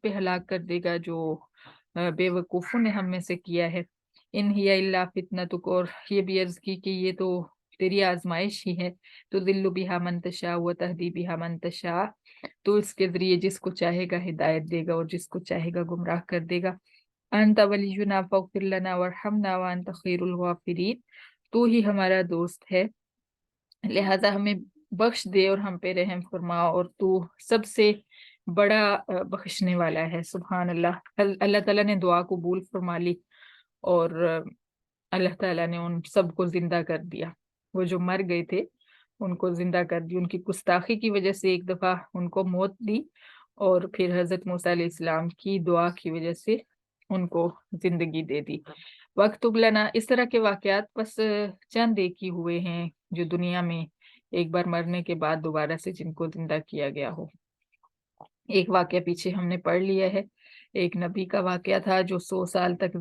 पे हलाक कर देगा जो बेवकूफ़ों ने हम में से किया है। इन हिया इल्ला फितनतुक, और ये भी अर्ज़ की कि ये तो तेरी आज़माइश ही है। तुज़िल्लु बिहा मन तशा व तहदी बिहा मन तशा, तो इसके ज़रिए जिसको चाहेगा हिदायत देगा और जिसको चाहेगा गुमराह कर देगा। अंत वलियुना फ़ग़फ़िर लना वरहमना व अंत खैरुल गाफ़िरीन, तू ही हमारा दोस्त है, लिहाजा हमें बख्श दे और हम पे रहम फरमा, और तू सबसे बड़ा बख्शने वाला है। सुभान अल्लाह। अल्लाह ताला ने दुआ कबूल फरमा ली, और अल्लाह ताला ने उन सबको जिंदा कर दिया। वो जो मर गए थे उनको जिंदा कर दी। उनकी गुस्ताखी की वजह से एक दफा उनको मौत दी, और फिर हजरत मूसा अलैहिस्सलाम की दुआ की वजह से उनको जिंदगी दे दी। वक्त उगलना, इस तरह के वाकयात बस चंद एक ही हुए हैं जो दुनिया में एक बार मरने के बाद दोबारा से जिनको जिंदा किया गया हो। एक वाकया पीछे हमने पढ़ लिया है। एक नबी का वाकया था जो 100 साल तक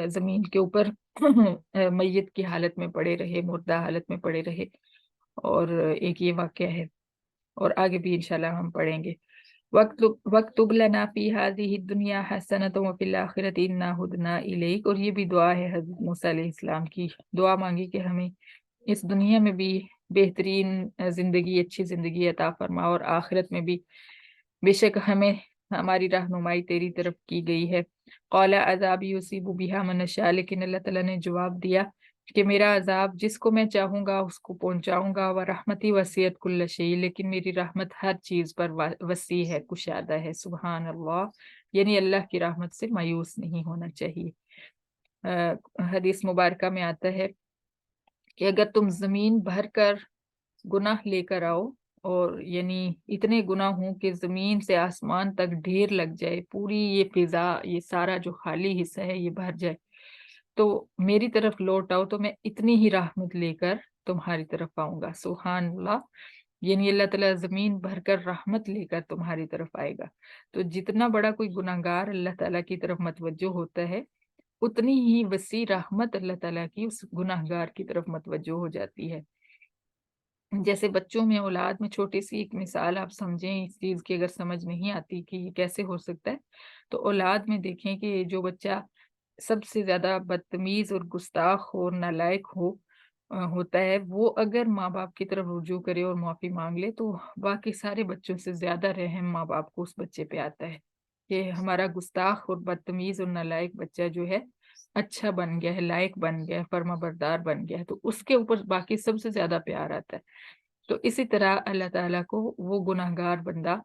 जमीन के ऊपर मैयत की हालत में पड़े रहे, मुर्दा हालत में पड़े रहे, और एक ये वाकया है, और आगे भी इंशाल्लाह हम पढ़ेंगे। वक्तुब लना फी हाज़िहि दुनिया हसनतन व फिल आखिरति इन्ना हुदना इलैक, और ये भी दुआ है हज़रत मूसा अलैहिस्सलाम की। दुआ मांगी कि हमें इस दुनिया में भी बेहतरीन जिंदगी, अच्छी जिंदगी अता फरमा, और आखिरत में भी बेशक हमें हमारी रहनुमाई तेरी तरफ की गई है। क़ाला अज़ाबी युसीबु बिहा मन नशा, लेकिन अल्लाह ताला ने जवाब दिया कि मेरा अजाब जिसको मैं चाहूंगा उसको पहुंचाऊंगा। व रहमती वसीयत कुल्ल शै, लेकिन मेरी रहमत हर चीज पर वसी है, कुशादा है। सुभान अल्लाह। यानी अल्लाह की रहमत से मायूस नहीं होना चाहिए। हदीस मुबारका में आता है कि अगर तुम जमीन भर कर गुनाह लेकर आओ, और यानी इतने गुनाह हों कि जमीन से आसमान तक ढेर लग जाए, पूरी ये फिजा, ये सारा जो खाली हिस्सा है ये भर जाए, तो मेरी तरफ लौट आओ तो मैं इतनी ही रहमत लेकर तुम्हारी तरफ आऊंगा। सुभान अल्लाह। यानी अल्लाह ताला जमीन भरकर रहमत लेकर तुम्हारी तरफ आएगा। तो जितना बड़ा कोई गुनाहगार अल्लाह ताला की तरफ मतवज्जो होता है, उतनी ही वसी रहमत अल्लाह ताला की उस गुनाहगार की तरफ मतवज्जो हो जाती है। जैसे बच्चों में, औलाद में, छोटी सी एक मिसाल आप समझें इस चीज की, अगर समझ नहीं आती कि ये कैसे हो सकता है, तो औलाद में देखें कि जो बच्चा सबसे ज्यादा बदतमीज और गुस्ताख और नालायक होता है, वो अगर माँ बाप की तरफ रुजू करे और माफी मांग ले, तो बाकी सारे बच्चों से ज्यादा रहम माँ बाप को उस बच्चे पे आता है कि हमारा गुस्ताख और बदतमीज और नालायक बच्चा जो है अच्छा बन गया है, लायक बन गया है, फर्माबरदार बन गया है, तो उसके ऊपर बाकी सबसे ज्यादा प्यार आता है। तो इसी तरह अल्लाह ताला को वो गुनाहगार बंदा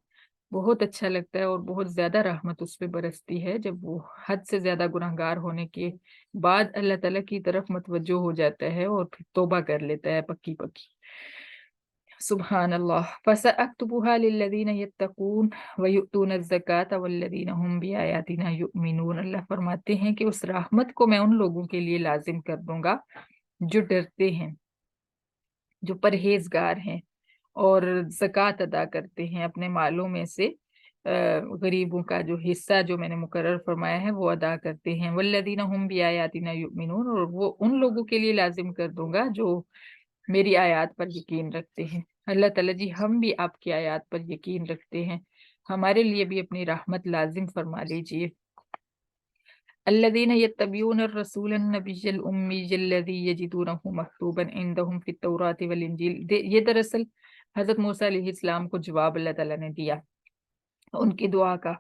बहुत अच्छा लगता है, और बहुत ज्यादा रहमत उस पे बरसती है जब वो हद से ज्यादा गुनाहगार होने के बाद अल्लाह ताला की तरफ मतवज्जो हो जाता है और फिर तौबा कर लेता है पक्की पक्की। सुभान अल्लाह। फसअक्तुबुहा लिल्लज़ीना यत्तकून व यु'तून ज़कात वल्लज़ीना हुम बिआयातिना युमिनून। अल्लाह फरमाते हैं कि उस रहमत को मैं उन लोगों के लिए लाजिम कर दूंगा जो डरते हैं, जो परहेजगार हैं, और ज़कात अदा करते हैं, अपने मालों में से गरीबों का जो हिस्सा जो मैंने मुकर्रर फरमाया है वो अदा करते हैं। वल्लज़ीना हुम बिआयातिना युमिनून, और वो उन लोगों के लिए लाजिम कर दूंगा जो मेरी आयत पर यकीन रखते हैं। अल्लाह ताला जी, हम भी आपकी आयत पर यकीन रखते हैं, हमारे लिए भी अपनी रहमत लाजिम फरमा लीजिए। अल्लज़ीना यत्तबिऊन रसूल नबिय्यल उम्मिय्यल्लज़ी यजिदूनहु मक्तूबन इंदहुम फित तौराति वल इंजील। ये दरअसल हजरत मूसा अलैहिस्सलाम को जवाब अल्लाह ताला ने दिया उनकी दुआ का।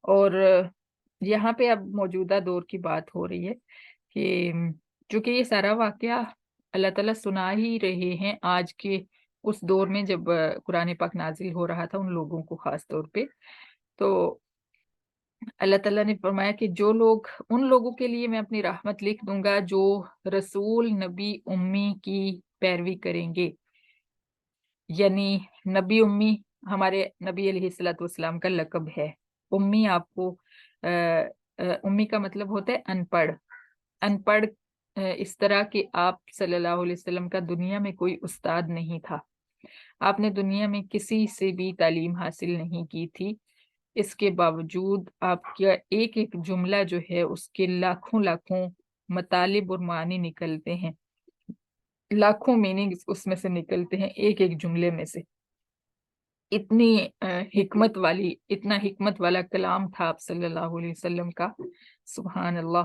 और यहाँ पे अब मौजूदा दौर की बात हो रही है कि चूंकि ये सारा वाकया अल्लाह ताला सुना ही रहे हैं आज के उस दौर में जब कुरान पाक नाजिल हो रहा था उन लोगों को खास तौर पे, तो अल्लाह ताला ने फरमाया कि जो लोग, उन लोगों के लिए मैं अपनी रहमत लिख दूंगा जो रसूल नबी उम्मी की पैरवी करेंगे। यानी नबी उम्मी हमारे नबी अलैहिस्सलातु वस्सलाम का लक़ब है। उम्मी आपको उम्मी का मतलब होता है अनपढ़। अनपढ़ इस तरह कि आप सल्लल्लाहु अलैहि वसल्लम का दुनिया में कोई उस्ताद नहीं था, आपने दुनिया में किसी से भी तालीम हासिल नहीं की थी, इसके बावजूद आपका एक एक जुमला जो है उसके लाखों लाखों मतालिब और मानी निकलते हैं, लाखों मीनिंग उसमें से निकलते हैं एक एक जुमले में से। اتنی اتنا حکمت والا کلام تھا آپ صلی اللہ علیہ وسلم کا، سبحان اللہ۔